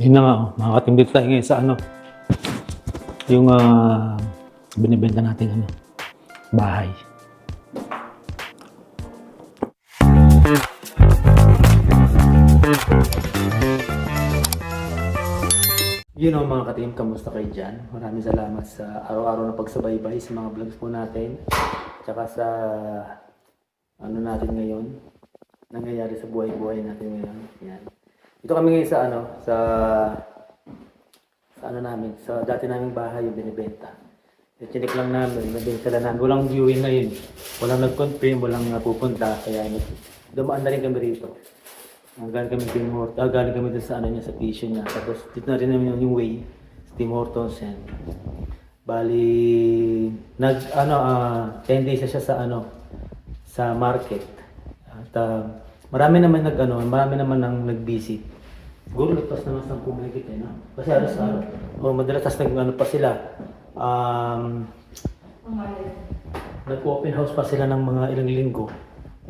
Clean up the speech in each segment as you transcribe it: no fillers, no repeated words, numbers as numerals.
Yun na nga, makakatimbit tayo ngayon sa ano, yung binibenta natin ano, bahay. Yun know, mga ka-team, kamusta kayo dyan? Maraming salamat sa araw-araw na pagsubaybay sa mga vlogs po natin. Tsaka sa ano natin ngayon, nangyayari sa buhay-buhay natin ngayon. Yan. Ito kami ngayon sa ano, sa ano namin, sa dati naming bahay yung binibenta. Chinik lang namin, nabenta lang namin. Walang viewing ngayon. Walang nag-confirm, walang napupunta. Kaya dumaan na rin kami rito. Galing kami Tim Hortons, galing kami dun sa ano niya, sa pisyo niya. Tapos dito na rin namin yung way, sa Tim Hortons yan. Bali, 10 days na siya sa ano, sa market. At marami naman nang nag-visit. Siguro nagpas naman sa pumigit eh, no? Kasi alas madalas nag-ano pa sila. Nag-open house pa sila ng mga ilang linggo.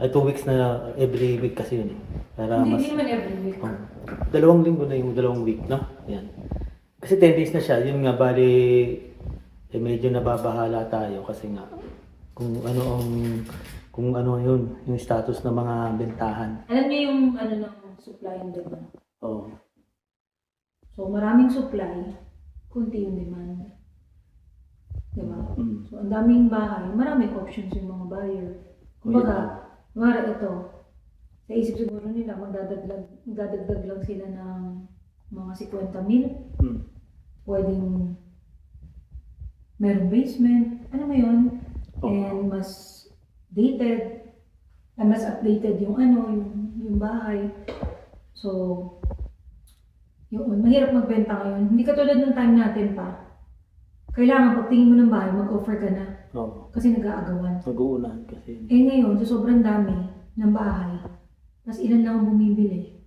Ay 2 weeks na every week kasi yun eh. Para Hindi naman every week. 2 linggo na yung 2 week, no? Yan. Kasi 10 days na siya, yun nga bali medyo nababahala tayo kasi nga kung ano yun, yung status ng mga bentahan. Alam niyo yung ano ng supply and demand. Oo. So maraming supply, kunti yung demand. Diba? So ang daming bahay, maraming options yung mga buyer. Kumbaga, ito, sa isip siguro nila, magdadagdag lang sila ng mga 50,000. Pwedeng merong basement, ano mo yun? And mas dated, mas updated yung yung bahay. So, yun, mahirap magbenta ngayon. Hindi katulad ng time natin pa. Kailangan pagtingin mo ng bahay, mag-offer ka na. Oo. Kasi nag-aagawan. Mag-uunahan kasi. Eh ngayon, sa sobrang dami ng bahay, tapos ilan lang ang bumibili.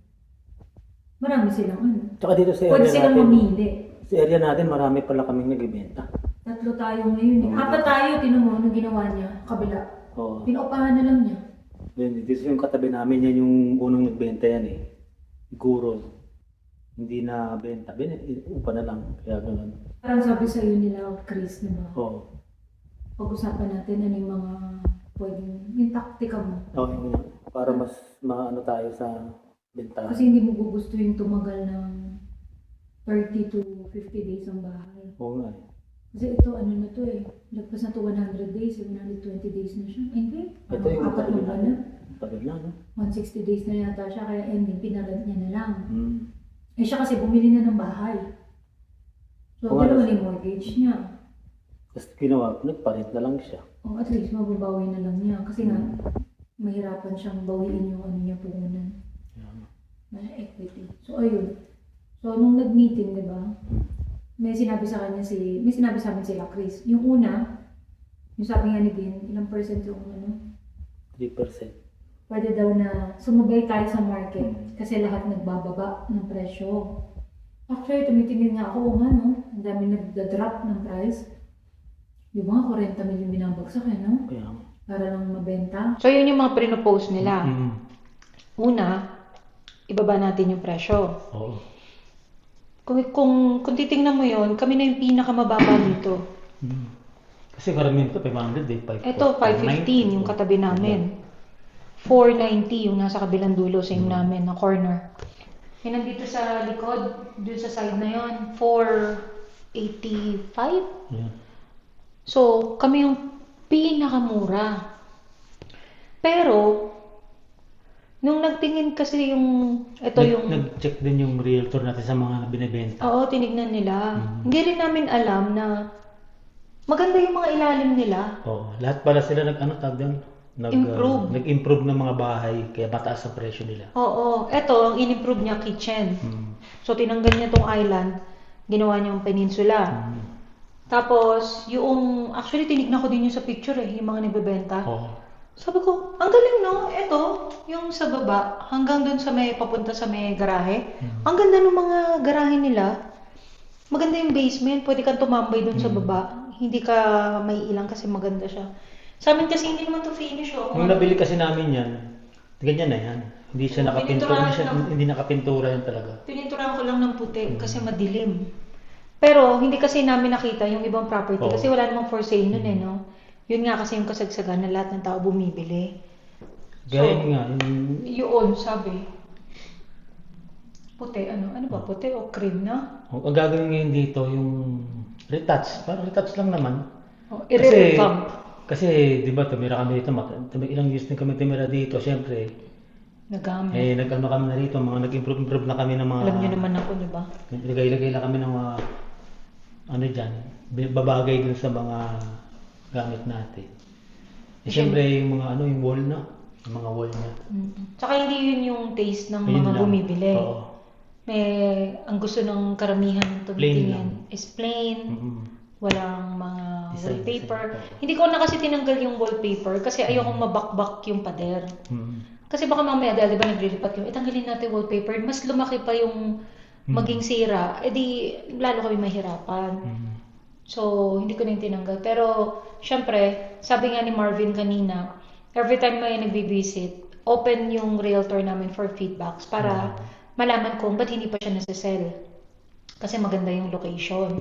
Marami silang Tsaka dito sa area pwede silang natin, mamili. sa area natin marami pala kaming nagbibenta. 3 tayo ngayon eh. 4 tayo, tinan mo, nung ginawa niya, kabila. Oo. Pinuupahan na lang niya. Dito yung katabi namin, yan yung unang nagbenta yan eh. Siguro, hindi na benta. Upa na lang. Kaya gano'n. Parang sabi sa iyo nila, Chris, diba? Oo. Pag-usapan natin ano yung mga pwedeng, yung taktika mo. Okay, para mas maano tayo sa benta. Kasi hindi mo gusto yung tumagal ng 30 to 50 days ang bahay. Oo nga eh. Kasi ito, ano na to eh. Lagpas na to 100 days, 120 days na siya. Hindi. Ito yung 4 na ba na? Tagal na, no? 160 days na yata siya, kaya ending, pinalad niya na lang. Hmm. Eh siya kasi bumili na ng bahay. So, dalawa yung mortgage niya. Tapos ginawa, nagpalit na lang siya. O at least mababawi na lang niya. Kasi nga, mahirapan siyang bawiin yung ano niya puhunan. Yeah. Na equity. So, ayun. So, nung nag-meeting, di ba? May sinabi sa amin sila, Chris. Yung una, yung sabi nga ni Dean, ilang percent yung 3%. Pwede daw na sumabay tayo sa market kasi lahat nagbababa ng presyo. Actually, tumitingin nga ako, ang dami nagda-drop ng price. Yung mga 40 million binabagsak, no? Kaya Para lang mabenta. So, yun yung mga pinopose nila. Una, ibaba natin yung presyo. Oo. Kung titingnan mo yun, kami na yung pinakamababa dito. Kasi karamihan ito, 500 eh. Ito, 515 yung katabi namin. 490 yung nasa kabilang dulo, same namin, na corner. Yung nandito sa likod, dun sa side na yun, 485. Yeah. So, kami yung pinakamura. Pero, nung nagtingin kasi Nag-check din yung realtor natin sa mga binibenta. Oo, tinignan nila. Hindi rin namin alam na maganda yung mga ilalim nila. Oo. Lahat pala sila nag-improve ng mga bahay, kaya mataas ang presyo nila. Oo, eto, ang in-improve niya, kitchen. So, tinanggal niya tong island, ginawa niyang peninsula. Tapos, actually, tinignan ko din yung sa picture yung mga nagbebenta. Oo. Sabi ko, ang galing no, eto, yung sa baba, hanggang dun sa papunta sa may garahe. Ang ganda ng mga garahe nila. Maganda yung basement, pwede kang tumambay dun sa baba. Hindi ka may ilang kasi maganda siya. Sa amin kasi hindi naman to finish Nung nabili kasi namin yan, ganyan na yan. Hindi siya nakapintura, hindi nakapintura yun talaga. Pininturahan ko lang ng puti kasi madilim. Pero hindi kasi namin nakita yung ibang property Oo. kasi wala namang for sale nun eh, no? Yun nga kasi yung kasagsagan na lahat ng tao bumibili. Gaya nga, Yun, sabi. Puti, ano ba? Puti o cream na? ang gagawin ngayon dito, yung retouch. Parang retouch lang naman. I-revamp. Kasi, di ba, tumira kami dito, ilang years din kami tumira dito, syempre. Nagamit. Nag-ano kami na rito, mga nag-improve na kami ng mga... Alam niyo naman ako, di ba? Lagay-lagay lang kami ng mga, ano dyan, babagay dun sa mga gamit natin. Siyempre, yung mga, yung wall na, yung mga wall niya. Tsaka hindi yun yung taste ng Ayun mga lang. bumibili. Oo. Ang gusto ng karamihan ng tumitingin is plain. Mm-mm. Walang mga Design, wallpaper. design. Hindi ko na kasi tinanggal yung wallpaper kasi ayokong mabakbak yung pader. Mm. Kasi baka mamaya dahil di ba naglilipat yung, tanggalin natin yung wallpaper, mas lumaki pa yung maging sira, di lalo kami mahirapan. Mm. So, hindi ko na yung tinanggal. Pero, syempre, sabi nga ni Marvin kanina, every time may nagbibisit, open yung realtor namin for feedbacks para malaman kung ba't hindi pa siya nasa-sell. Kasi maganda yung location.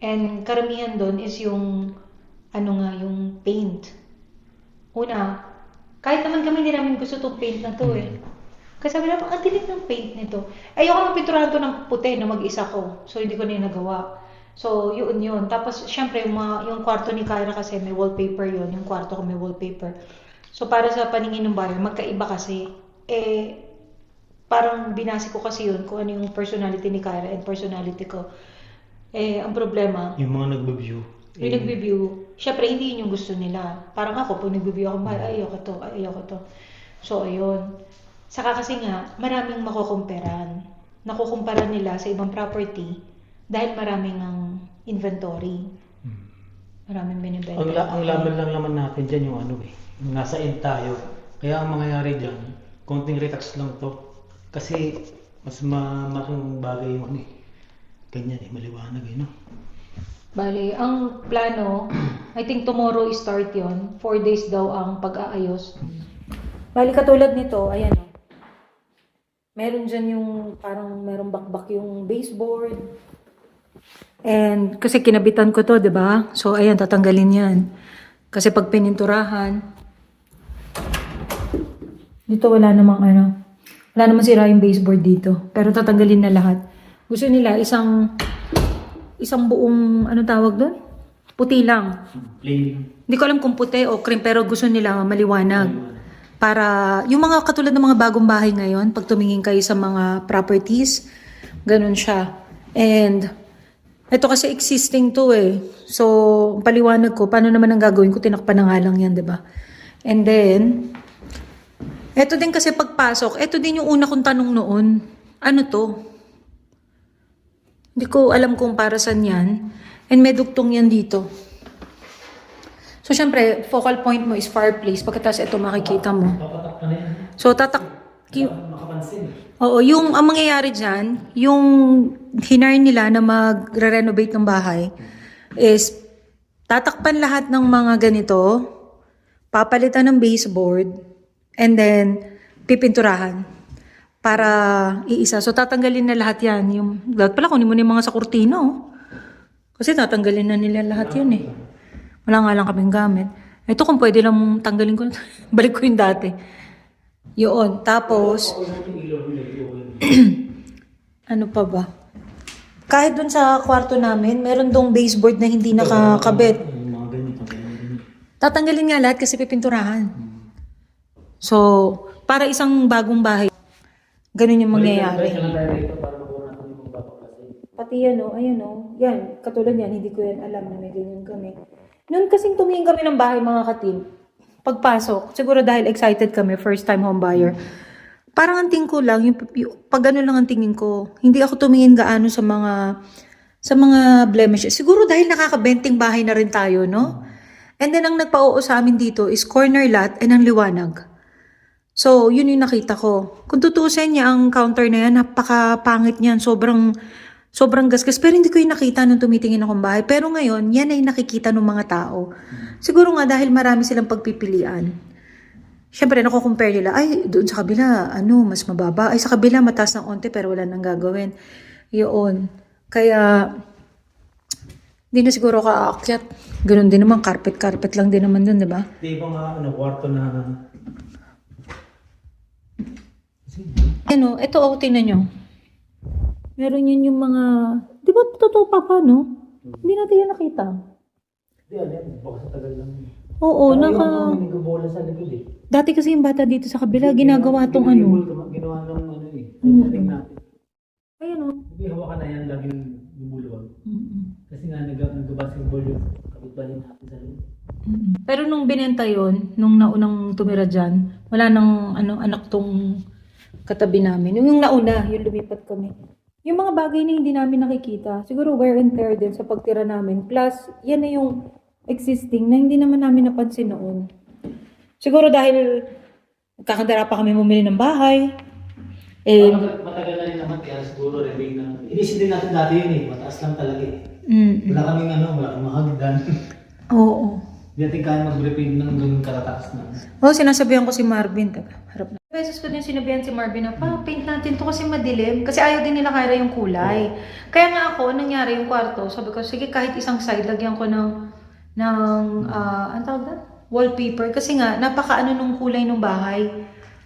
And karamihan doon is yung, yung paint. Una, kahit naman kami hindi namin gusto itong paint na to eh. Kasi sabi naman, ang dilim ng paint nito. Ayoko na pinturahan to ng puti na mag-isa ko. So, hindi ko na yung nagawa. So, yun. Tapos, syempre, yung kwarto ni Kyra kasi may wallpaper yun. Yung kwarto ko may wallpaper. So, para sa paningin ng buyer, magkaiba kasi. Parang binasi ko kasi yun kung ano yung personality ni Kyra and personality ko. Ang problema, Yung mga nag-review. yung nag-review, syempre, hindi yun yung gusto nila. Parang ako, pag nag-review ako, ayoko to. So, ayun. Saka kasi nga, maraming makukumparan. Nakukumpara nila sa ibang property dahil maraming ang inventory. Maraming binibenta. Ang laban lang naman natin dyan yung yung nasa end tayo. Kaya ang mangyayari dyan, konting retouch lang to. Kasi mas malaking bagay yung ganyan maliwanag no? Bali, ang plano, I think tomorrow start yon. 4 days daw ang pag-aayos. Bali, katulad nito, ayan o. Meron dyan yung parang merong bakbak yung baseboard. And kasi kinabitan ko to, di ba? So, ayan, tatanggalin yan. Kasi pag pininturahan, dito wala namang wala namang sira yung baseboard dito. Pero tatanggalin na lahat. Gusto nila isang buong, tawag doon? Puti lang. Plain. Hindi ko alam kung puti o cream, pero gusto nila maliwanag. Para, yung mga katulad ng mga bagong bahay ngayon, pag tumingin kayo sa mga properties, ganun siya. And, ito kasi existing to eh. So, paliwanag ko, paano naman ang gagawin ko? Tinakpan na nga lang yan, diba? And then, ito din kasi pagpasok, ito din yung una kong tanong noon. Ano to? Hindi ko alam kung para saan yan. And may dugtong yan dito. So, syempre, focal point mo is fireplace. Pagkatapos ito makikita mo. Papatak na yan. So, Makapansin. Oo, ang mangyayari dyan, yung hinire nila na magre-renovate ng bahay is tatakpan lahat ng mga ganito, papalitan ng baseboard, and then pipinturahan para iisa. So, tatanggalin na lahat yan. Dapat pala, kunin mo na yung mga sa kurtina, oh. Kasi tatanggalin na nila lahat yun eh. Wala nga lang kaming gamit. Ito kung pwede lang tanggalin ko, balik ko yung dati. Yun. Tapos, ano pa ba? Kahit dun sa kwarto namin, meron dong baseboard na hindi nakakabit. Yung mga ganito. Tatanggalin nga lahat kasi pipinturahan. So, para isang bagong bahay, ganun yung mangyayari. Pati yan yan, katulad yan, hindi ko yan alam na may ganyan kami. Noon kasing tumingin kami ng bahay mga katim, pagpasok, siguro dahil excited kami, first time home buyer, parang ang tingin ko lang, pag gano'n lang ang tingin ko, hindi ako tumingin gaano sa mga blemishes. Siguro dahil nakakabenting bahay na rin tayo, no? And then ang nagpa-oo sa amin dito is corner lot and ang liwanag. So, yun yung nakita ko. Kung tutusin niya ang counter na yan, napaka-pangit niyan, sobrang gasgas. Pero hindi ko yung nakita nung tumitingin akong bahay. Pero ngayon, yan ay nakikita ng mga tao. Siguro nga dahil marami silang pagpipilian. syempre, nakukompare nila, ay, doon sa kabila, mas mababa. Ay, sa kabila, mataas ng onte, pero wala nang gagawin. Yun. Kaya, hindi na siguro kaakyat. Ganun din naman, carpet lang din naman dun, di ba? Di ba nga, kwarto na... Ito, tingnan nyo. Meron yun yung mga, di ba, totoo pa pa, no? Hindi natin yan nakita. Di, baka sa tagal lang. Oo, May nagbobola sa likod eh. Dati kasi yung bata dito sa kabila, ginagawa tong Ginawa ng eh. Tingnan natin. Ayan o. Hindi, hawakan na yan, laging bumulwag. Kasi nga, nag-basketball yung kapitbahay natin sa loob. Pero nung binenta yon, nung naunang tumira dyan, wala nang anak tong katabi namin. Yung nauna, yung lumipat kami. Yung mga bagay na hindi namin nakikita, siguro wear and tear din sa pagtira namin. Plus, yan na yung existing na hindi naman namin napansin noon. Siguro dahil kakandara pa kami bumili ng bahay. Matagal na rin naman, kaya siguro rin na. Inisip din natin dati yun eh, mataas lang talaga eh. Wala kaming wala kaming mahagdan. Oo. Hindi natin kaya mag-repaint ng ganun karataas na. Sinasabihan ko si Marvin. Harap na. Beses ko din sinabihan si Marvin na, paint natin to kasi madilim. Kasi ayaw din nila kaya yung kulay. Kaya nga ako, nangyari yung kwarto, sabi ko, sige kahit isang side, lagyan ko ng ang tawag na? Wallpaper. Kasi nga, napakaano nung kulay ng bahay.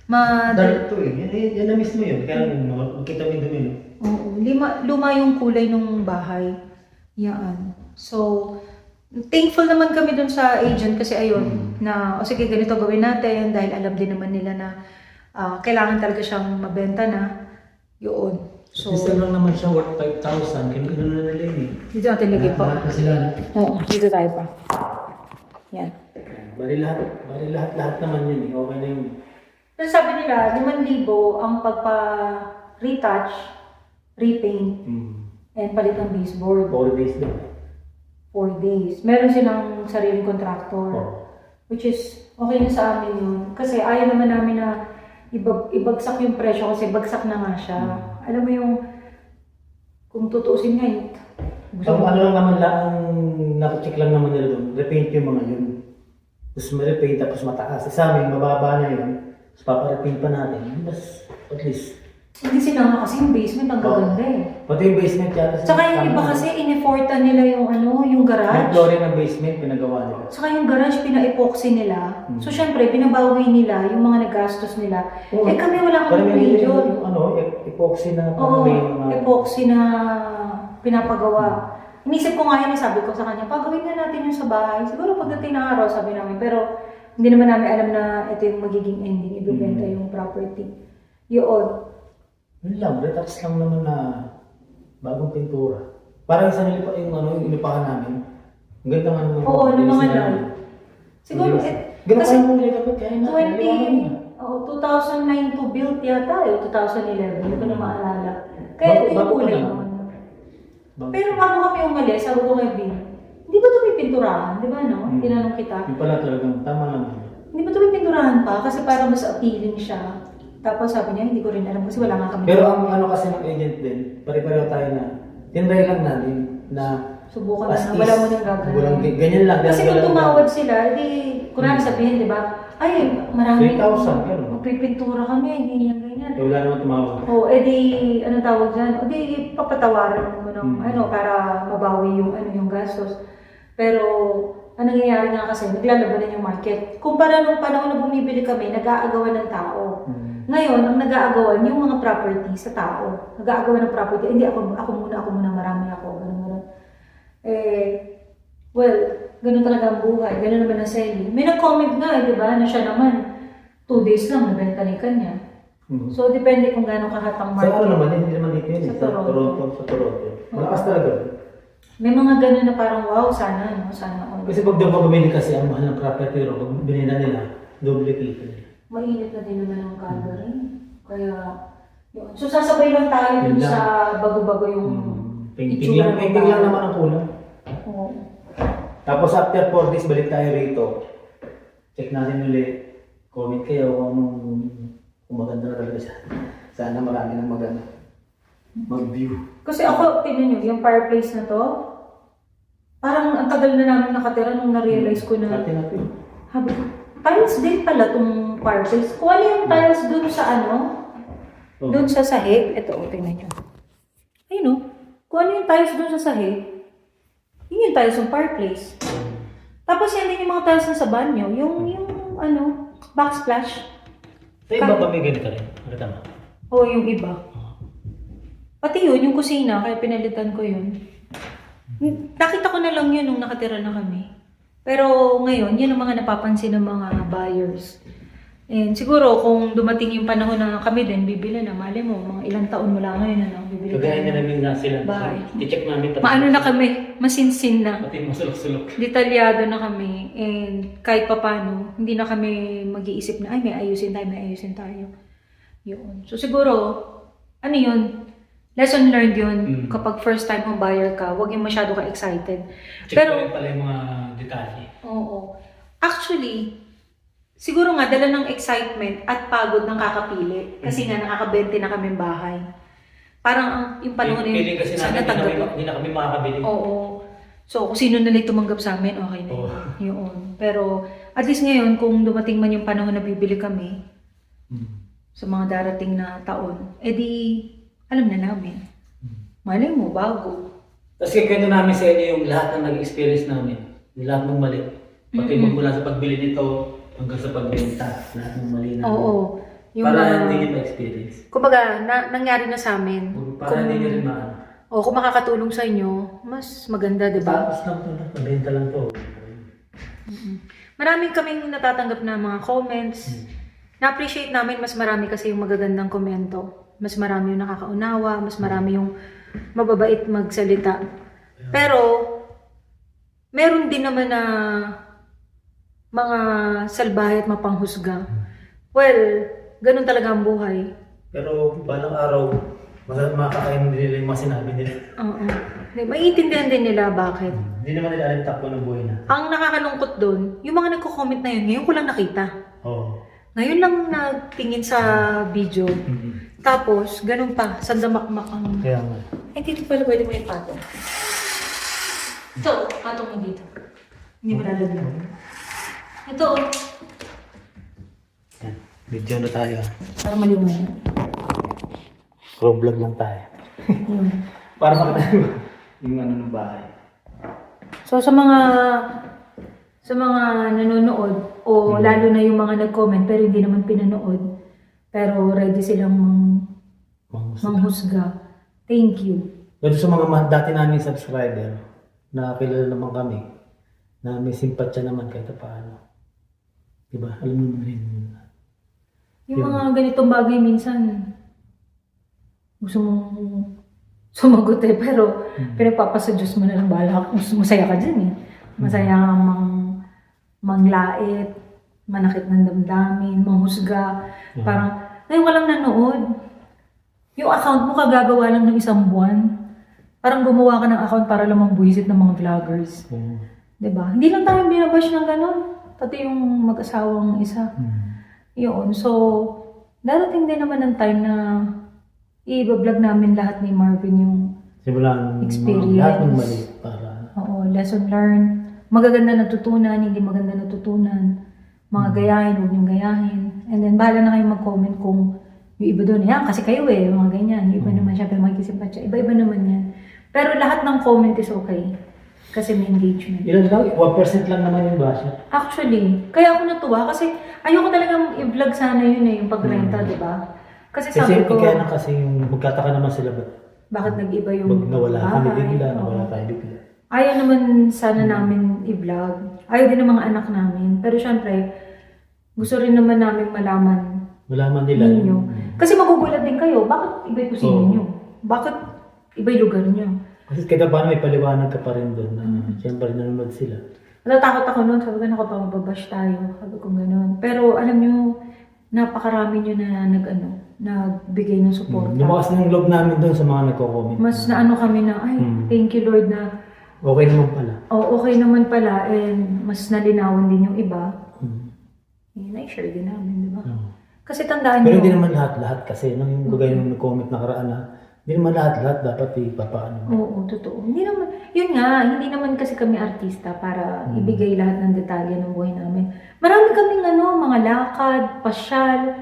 Dark to eh. Yan na mismo yun. Kaya makikita mo yung dumi. Oo. Luma yung kulay ng bahay. Yan. So, thankful naman kami dun sa agent kasi ayun, na, sige, ganito gawin natin dahil alam din naman nila na kailangan talaga siyang mabenta na. Yun. So, Isa lang naman siya worth 5,000. Kaya na nila yun eh. dito natin lagay pa. Lahat na sila. Oo, dito tayo pa. Yan. Bali lahat naman yun eh. Okay na yun. So, sabi nila, 5,000 ang pagpa-retouch, repaint, and palit ng baseboard. 4 days lang. 4 days. Meron silang sariling contractor. Oh. Which is, okay na sa amin yun. Kasi ayaw naman namin na ibagsak yung presyo kasi bagsak na nga siya. Alam mo yung, kung tutuusin nga yun. Ang lang naman ang napacheck lang naman nila doon. Repaint yung mga yun. Tapos ma-repaint tapos mataas. Sa amin, mababa na yun. Tapos paparepaint pa natin. Mas, at least. Hindi sila nga kasi yung basement ang gaganda eh. Pati yung basement yata. Tsaka yung iba kasi in-effortan nila yung yung Yung garage. flooring ng basement, pinagawa nila. Tsaka yung garage, pina-epoxy nila. So, syempre, pinabawi nila yung mga nagastos nila. Oo. Kami wala Parang kang may yun. epoxy na Oo, may mga... epoxy na pinapagawa. Inisip ko nga yun, sabi ko sa kanya, pagawin nga natin yung sa bahay. Siguro pagdating ng araw, sabi namin. Pero, hindi naman namin alam na ito yung magiging ending. Ibibenta yung property. Yun. Yun lang, retouch lang naman na bagong pintura. Parang isa nilipa yung inipahan namin. Ang ganda nga naman. Oo, ng mga lal. Siguro, Ganun kasi kaya mo nilipit kaya na. 2009 to build yata, 2011, hindi ko na maalala. Kaya ito yung kulay naman. Pero bago kami umalis, sabi ko kay Vin, hindi ba ito may pinturahan? Di ba, no? Tinanong kita. Yung pala talagang tama lang. Hindi ba ito may pinturahan pa? Kasi parang mas appealing siya. Tapos sabi niya, hindi ko rin alam kasi wala nga kami. Pero ang kasi ng agent din, pare-pareho tayo na, tinry lang natin na subukan na, wala mo nang gagawin. Ganyan lang. Kasi kung tumawad sila, di, kunwari sabihin, di ba? Ay, marami. 3,000, gano'n. Magpipintura kami, ganyan, ganyan. Wala naman tumawag. O, ano tawag dyan? O, di, papatawaran mo ng, para mabawi yung gastos. Pero, ang nangyayari nga kasi, naglalabanan yung market. Kumpara nung panahon na bumibili kami, nag-aagawan ng tao. Ngayon, ang nag-aagawan, yung mga property sa tao. Nag-aagawan ng property, hindi ako muna, marami ako, ganun. Well, ganun talaga ang buhay, ganun naman ang selling. May nag-comment nga, di ba, na siya naman, 2 days lang, nabenta ni kanya. So, depende kung gano'ng kahatang market. Sa naman, hindi naman dito yun. Sa Toronto. Sa Toronto. Malakas talaga. May mga gano'n na parang, wow, sana, no? Sana. Kasi pag doon ka bumili kasi, ang mahal ng property ro, pag binila nila, duplicate. Mainit na din naman ang Calgary. Kaya, yun. So, sasabay lang tayo dun sa bago-bago yung Painting lang naman ang kulang. Oo. Tapos after 4 days, balik tayo rito. Check natin ulit. Comment kayo kung maganda na talaga siya. Sana marami nang maganda. Mag-view. Kasi ako, tignan nyo, yung fireplace na to, parang ang tagal na namin nakatira nung na-realize ko na, Natin. habi ko, tiles din pala itong fireplace. Kung ano yung tiles dun sa ano, dun sa sahig. Ito, tingnan nyo. Ayun o. Kung ano yung tiles dun sa sahig, yun yung tiles ng fireplace. Tapos yan din yung mga tiles na sa banyo. Yung ano, backsplash. Sa iba ba may ganito rin? Nakita mo? O yung iba. Pati yun, yung kusina, kaya pinalitan ko yun. Nakita ko na lang yun nung nakatira na kami. Pero ngayon, yun ang mga napapansin ng mga buyers. And siguro, kung dumating yung panahon na kami din, bibili na, mali mo, mga ilang taon mula ngayon, ano, bibili Kagaya na namin na sila. Bahay. I-check namin. Maano na kami, masinsin na. Pati masulok-sulok. Detalyado na kami. And kahit papano, hindi na kami mag-iisip na, ay, may ayusin tayo. Yun. So siguro, ano yun? Lesson learned yun. Kapag first time home buyer ka, huwag yung masyado ka excited. Check ko rin pala yung mga detalye. Oo. Actually, siguro nga, dala ng excitement at pagod ng kakapili. Kasi nga, nakaka-20 na kaming bahay. Parang yung panahon na yun, Feeling kasi sana namin, tanggapin. hindi na kami makakabili. Oo. So, kung sino nalay tumanggap sa amin, okay na yun. Yun. Pero, at least ngayon, kung dumating man yung panahon na bibili kami, sa mga darating na taon, edi, alam na namin. Malay mo, bago. Tapos kikwento namin sa inyo yung lahat ng nag-experience namin. Yung lahat ng mali. Pati magmula sa pagbili nito hanggang sa pagbenta. Lahat ng mali namin. Oo. Yung Para hindi nyo ma-experience. kumbaga, nangyari na sa amin. Para hindi nyo rin maano. O kung makakatulong sa inyo, mas maganda, di ba? Tapos lang to. Pabenta lang to. Maraming kaming natatanggap na mga comments. Na-appreciate namin, mas marami kasi yung magagandang komento. Mas marami yung nakakaunawa, mas marami yung mababait magsalita. Pero, meron din naman na mga salbahe at mapanghusga. Well, ganun talaga ang buhay. Pero balang araw, makakain din nila yung mga sinabi nila. Oo. Maiintindihan din nila bakit. Hindi naman nila alam takbo ng buhay na. Ang nakakalungkot doon, yung mga nagko-comment na yun, ngayon ko lang nakita. Oo. Ngayon lang nagtingin sa video. Tapos, ganun pa, sandamakmak ang... Kaya nga. Ay, dito pala pwede mo ipatong. Ito, patong mo dito. Hindi mo lalagyan. Ito, Yan. Video na tayo. para maliwanag. Chrome vlog lang tayo. Yun. Para makita yung ano ng bahay. So, sa mga nanonood, o lalo na yung mga nag-comment, pero hindi naman pinanood, pero ready silang manghusga. Thank you. Pero sa mga dati naming subscriber, nakakilala naman kami, na may simpatya naman kahit paano. Diba? Alam mo naman rin yun. Yung mga ganitong bagay minsan, gusto mong sumagot pero pinagpapasa Diyos mo na lang bahala. Masaya ka dyan eh. Masaya kang manglait, manakit ng damdamin, manghusga. Parang, ngayon ka lang nanood. Yung account mo kagagawa lang ng isang buwan. Parang gumawa ka ng account para lang mambuisit ng mga vloggers. Diba? Hindi lang tayo binabash ng ganun. Pati yung mag-asawang isa. Yun. So, darating din naman ng time na i-vlog namin lahat ni Marvin yung Simulan experience. Lahat ng mali para... Oo, lesson learned. Magaganda natutunan, hindi maganda natutunan. Mga gayahin, huwag niyong gayahin. And then, bahala na kayo mag-comment kung yung iba doon, yan, kasi kayo mga ganyan. Yung iba naman, syempre magkisimpatya. Iba-iba naman yan. Pero lahat ng comment is okay. Kasi may engagement. Ilan lang? 1% lang naman yung basya. Actually, kaya ako natuwa kasi ayoko talagang i-vlog sana yun yung pagrenta, di ba? Kasi sabi ko, kaya na kasi yung magkataka naman sila bakit nag-iba yung nawala kami bahay? bigla, nawala tayo bigla. Ayaw naman sana namin i-vlog. Ayaw din ng mga anak namin. Pero syempre, gusto rin naman namin Malaman nila. ninyo. Kasi magugulat din kayo, bakit iba yung kusina nyo? Bakit iba yung lugar nyo? Kasi kahit paano may paliwanag ka pa rin doon na siyempre nanonood sila. Natatakot ako noon, sabi ko, naku pa, mababash tayo. Sabi ko gano'n. Pero alam nyo, napakarami nyo na nagbigay ng support. Lumakas na yung loob namin doon sa mga nagko-comment. Mas naano kami na, ay, thank you Lord na, Okay naman pala. okay naman pala, and mas nalinawan din yung iba. Na-share din namin, di ba? Kasi tandaan Pero nyo, hindi naman lahat kasi nung gagawin yung nag-comment nakaraan na Hindi naman lahat-lahat dapat ipapaano. Oo, totoo. Hindi naman, yun nga, hindi naman kasi kami artista para ibigay lahat ng detalye ng buhay namin. Marami kaming mga lakad, pasyal,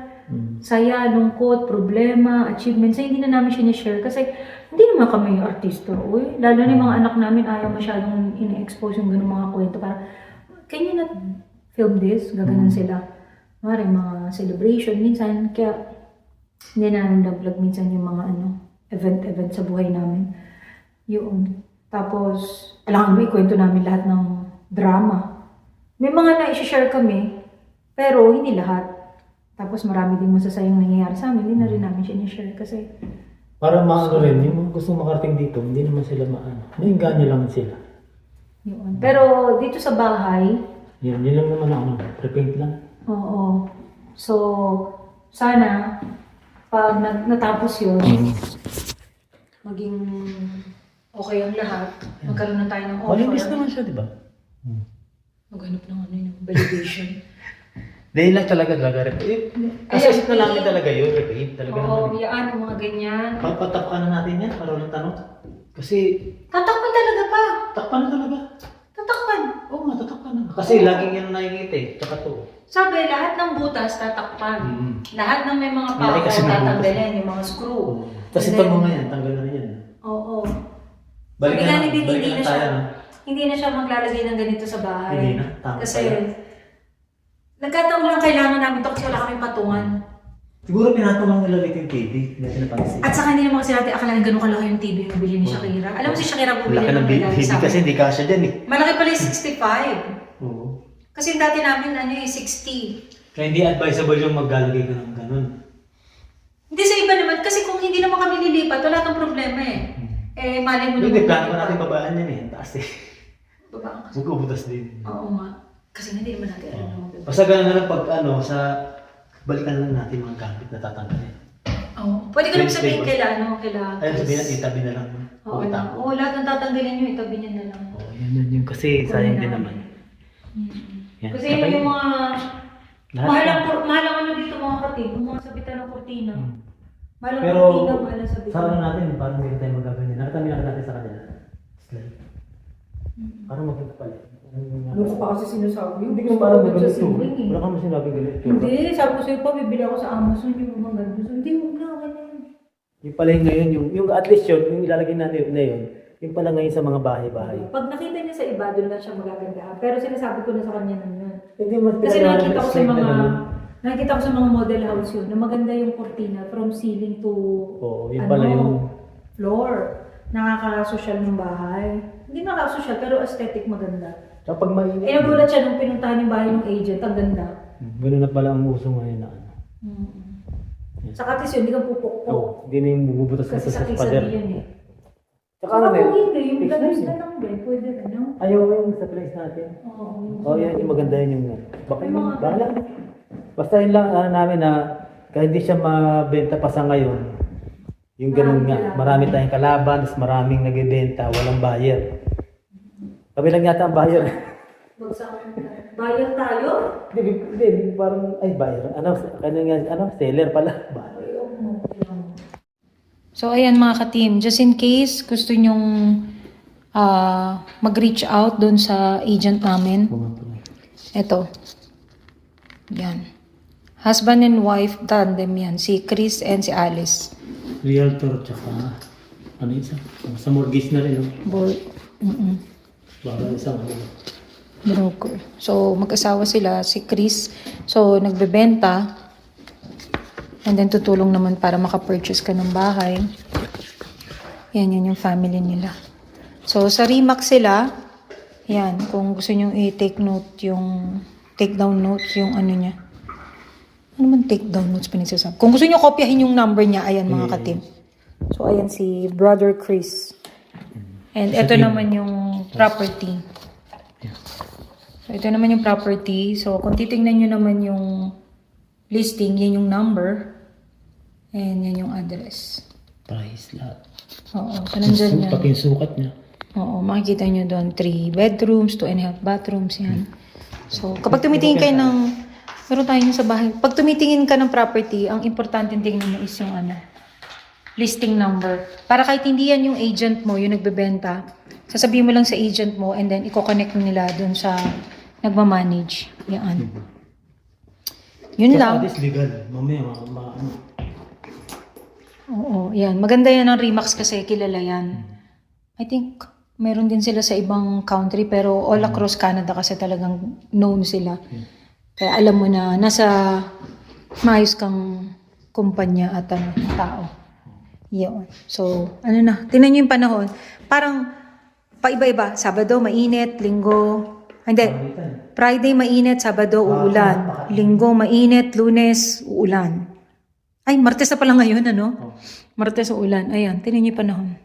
saya, lungkot, problema, achievements, na hindi na namin sinishare kasi hindi naman kami artista. Uy. Lalo na yung mga anak namin, ayaw masyadong ina-expose yung ganung mga kwento. Para, can you not film this? Gaganon sila. Mari, mga celebration minsan. Kaya, hindi namin vlog minsan yung mga event sa buhay namin. Yun. Tapos, alam mo, ikwento namin lahat ng drama. May mga na-share kami, pero hindi lahat. Tapos marami din masasayang nangyayari sa amin, hindi na rin namin sinishare kasi... Para maano rin, yung gusto makarating dito, hindi naman sila maano. Nainganyo lang sila. Yun. Pero dito sa bahay... Yun lang naman repaint lang. Oo. So, sana, pag natapos yun, maging okay ang lahat. Magkaroon na tayo ng offer. Malinis naman siya, di ba? Maghanap ng yung validation. Dahil lang talaga repaint. Kasi na lang talaga yun, repaint. Talaga Oo, naman. yan, mga ganyan. Papatapkan na natin yan, para walang tanong. Kasi, Tatakpan talaga pa. takpan na talaga. Tatakpan. Oo nga, tatakpan na. Kasi laging yan nakikita eh, tsaka to. Sabi, lahat ng butas tatakpan. Lahat ng may mga Laki pako kasi ng butas. tatanggalin, yung mga screw. Tapos And ito then- mo nga yan, tanggal na yan. Oo. Balikan Sabi nga na, ni Bill, balikan hindi na na tayo, siya, no? hindi na siya maglalagay ng ganito sa bahay. Hindi na, tama Kasi, pala. nagkataon lang kailangan namin to kasi wala kaming patungan. Siguro pinatulong nila dito yung TV, hindi natin napansin. At saka hindi naman kasi natin akalain ganun kalaki yung TV yung bili ni Shakira. Alam mo si Shakira bumili Laki ng ng regalo TV sa kasi amin. hindi kasya dyan eh. Malaki pala yung 65. Oo. Kasi yung dati namin 60. Kaya hindi advisable yung maglalagay ka ng ganun. Hindi sa iba naman, kasi kung hindi naman kami lilipat, wala kang problema eh. Eh, mali mo Hindi, plano pa natin babaan yan eh. Taas eh. Babaan ka. Magkubutas din. Oo nga. Kasi hindi naman natin alam naman. Basta ganun na lang pag sa balikan lang natin mga gamit na tatanggalin. Oo. Pwede ko naman Friends sabihin table. kaila. Ay, sabihin natin, itabi na lang. Oo, itago. oo, lahat ng tatanggalin nyo, itabi niya na lang. Oo, yan yun. Kasi sayang din naman. Yan. Kasi yun yung mga Lahat mahal ang dito mga kapatid, yung mga sabitan ng kortina. Mahal ang Pero, kortina, mahal ang sabitan. sa ano natin, parang hindi tayo magagawin yan. Nakita natin sa kanila. Slide. Parang maganda pala. Ano ko pa kasi sinasabi? Hindi ko parang Sa maganda ito. ceiling eh. Wala ka mo sinabi ganito. Hindi, sabi ko sa'yo pa, bibili ako sa Amazon yung mga ganito. Hindi, huwag na, okay na yun. Yung pala yung ngayon, yung at least yun, yung ilalagay natin na yun, yung pala ngayon sa mga bahay-bahay. Pag nakita niya sa iba, doon lang siya magaganda. Pero sinasabi ko na sa kanya nun yun. Hindi mas Kasi nakikita ko sa na mga ganun. nakikita ko sa mga model house yun, na maganda yung cortina from ceiling to Oo, yun pala yung... floor. Nakaka-social ng bahay. Hindi nakaka-social, pero aesthetic maganda. Kapag mainit. Eh, nagulat siya nung pinuntahan yung bahay ng agent. Ang ganda. Ganun na pala ang uso ngayon na ano. Saka tis yun, hindi ka pupukpok. Oo, hindi na yung bumubutas Kasi sa sa pader. isa yun eh. Saka Saka ano kung yun? hindi, yung Fix na ganos yun. na lang din. Pwede rin, no? Ayaw yung sa place natin. Oo. Oo, yan yung maganda yun yung... Baka May yun, mga- bahala. Basta yun lang ano namin na kahit hindi siya mabenta pa sa ngayon, yung ganun nga, marami tayong kalaban, tapos maraming nagbebenta, walang buyer. Kami lang yata ang buyer. Bayan tayo? Hindi, parang, ay buyer. Seller pala. So, ayan mga ka-team, just in case gusto nyong mag-reach out doon sa agent namin. Ito. Yan. Husband and wife tandem yan. Si Chris and si Alice. Realtor, tsaka, ano isa? Sa mortgage na rin, no? Baka isang ano. Broker. So, mag-asawa sila, si Chris. So, nagbebenta. And then, tutulong naman para makapurchase ka ng bahay. Yan yung family nila. So, sa Remax sila, yan, kung gusto nyo i-take note yung, take down notes yung ano niya. Ano man take down notes pinagsasabi? Kung gusto nyo kopyahin yung number niya, ayan mga ka-team. So, ayan si Brother Chris. And ito naman yung property. So, ito naman yung property. So, kung titingnan nyo naman yung listing, yan yung number. And yan yung address. Price lahat. Oo. So, nandyan yan. Pati yung sukat niya. Oo. Makikita nyo doon 3 bedrooms, 2.5 bathrooms yan. So, kapag tumitingin kayo ng... Meron tayo yun sa bahay. Pag tumitingin ka ng property, ang importante tingnan mo is yung ano. listing number. Para kahit hindi yan yung agent mo, yung nagbebenta, sasabihin mo lang sa agent mo and then i-connect nila dun sa nagmamanage. Yan. Yun lang. At least legal. Mamaya, ano. Oo, yan. Maganda yan ang Remax kasi kilala yan. I think meron din sila sa ibang country pero all across Canada kasi talagang known sila. Kaya alam mo na nasa maayos kang kumpanya at tao. Yun. So, ano na, tingnan nyo yung panahon. Parang paiba-iba. Sabado, mainit. Linggo, hindi. Friday, mainit. Sabado, uulan. Linggo, mainit. Lunes, uulan. Ay, Martes na pala ngayon, ano? Martes, uulan. Ayan, tingnan nyo yung panahon.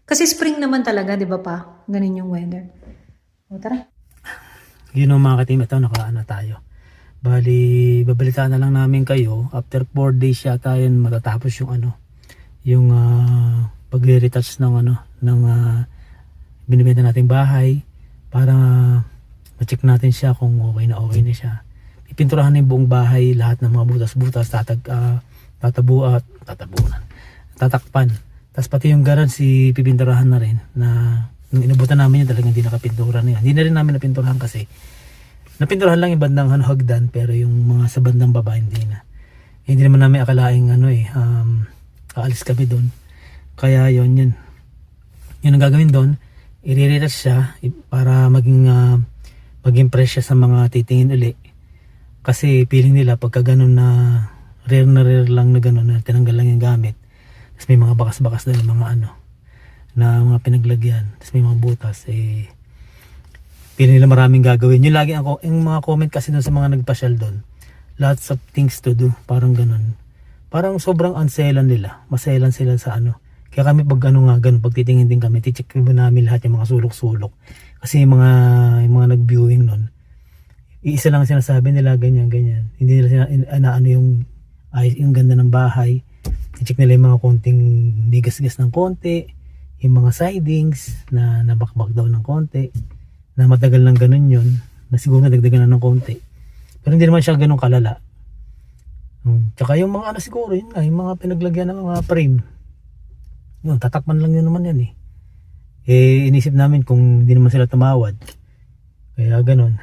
Kasi spring naman talaga, di ba pa? Ganun yung weather. O, tara. Yun ang mga ka-team, ito nakaano tayo. Bali, babalitaan na lang namin kayo. After 4 days yata yun matatapos yung ano, yung pag-retouch ng ano, ng binibenta nating bahay para ma-check natin siya kung okay na siya. Ipinturahan na yung buong bahay, lahat ng mga butas-butas, tatakpan. Tapos pati yung garage pipinturahan na rin na nung inabutan namin yun talagang hindi nakapintura na yan. Hindi na rin namin napinturahan kasi napinturahan lang yung bandang hagdan pero yung mga sa bandang baba hindi na. Hindi naman namin akalaing aalis kami doon. Kaya yun ang gagawin doon, i-retouch siya para maging fresh siya sa mga titingin uli. Kasi feeling nila pagka ganun na rare lang na ganun na tinanggal lang yung gamit. Tapos may mga bakas-bakas doon mga na mga pinaglagyan. Tapos may mga butas feeling nila maraming gagawin. Yung lagi yung mga comment kasi doon sa mga nagpasyal doon. Lots of things to do, parang ganun. Parang sobrang unselan nila. Maselan sila sa ano. Kaya kami pag pag titingin din kami, ticheck mo namin lahat yung mga sulok-sulok. Kasi yung mga nag-viewing nun, iisa lang sinasabi nila ganyan. Hindi nila ano yung ganda ng bahay. I-check nila yung mga konting bigas-gas ng konti, yung mga sidings na nabakbak daw ng konti, na matagal ng ganun yun, na siguro nadagdagan na ng konti. Pero hindi naman siya ganun kalala. Tsaka yung mga siguro yun nga, yung mga pinaglagyan ng mga frame. Yun, tatakpan lang yun naman yan inisip namin kung hindi naman sila tumawad. Kaya ganun.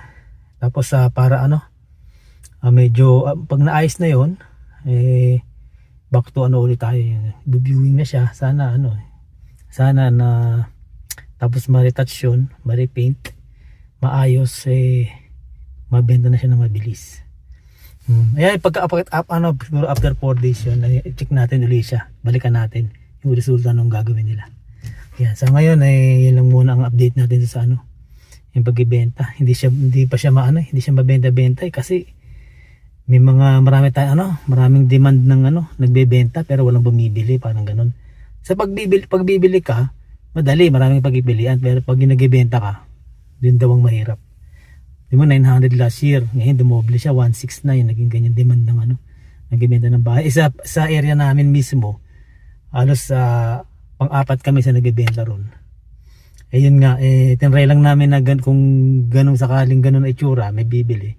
Tapos para medyo pag naayos na yun, back to ulit tayo. Viewing na siya. Sana na tapos ma-retouch yun, ma-repaint, maayos, mabenta na siya ng mabilis. Ayan, siguro after 4 days yun, check natin ulit siya. Balikan natin yung resulta ng gagawin nila. Yan, sa ngayon yun lang muna ang update natin sa yung pagbebenta. Hindi pa siya hindi siya mabenta-benta kasi may maraming demand ng nagbebenta pero walang bumibili, parang ganun. Sa pagbibili ka, madali, maraming pagpipilian, pero pag nagbebenta ka, yun daw ang mahirap. Di mo 900 last year, ngayon dumoble siya 169, naging ganyan demand ng nagbebenta ng bahay. Sa area namin mismo, halos pang-apat kami sa nagbebenta ron. Yun nga, tinry lang namin na kung ganung sakaling ganun itsura, may bibili.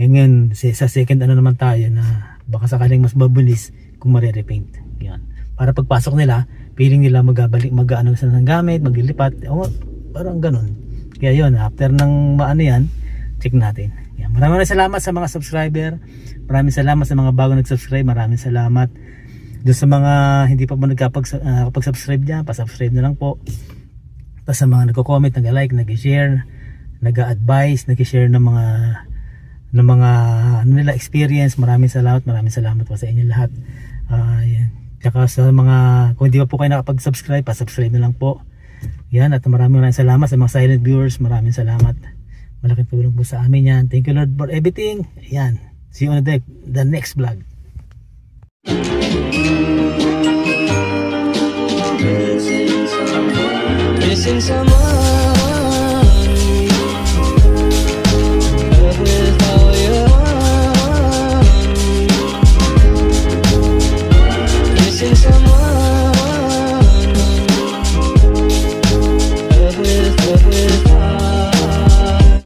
Ngayon, sa second naman tayo na baka sakaling mas mabilis kung marirepaint. Yan. Para pagpasok nila, feeling nila mag-ano sila ng gamit, maglilipat, parang ganun. Kaya yun, after ng yan, check natin. Yan. Maraming salamat sa mga subscriber. Maraming salamat sa mga bago nag-subscribe. Maraming salamat doon sa mga hindi pa nakapag-subscribe dyan. Pa-subscribe na lang po. Tapos sa mga nagko-comment, nag-like, nag-share, nag-advise, nag-share ng mga experience. Maraming salamat po sa inyo lahat. Yan. Tsaka sa mga, kung hindi pa po kayo nakapag-subscribe, pa-subscribe na lang po. Yan, at maraming salamat sa mga silent viewers. Maraming salamat. Malaking tulong po sa amin yan. Thank you Lord for everything. Yan. See you on the next vlog. Missing someone.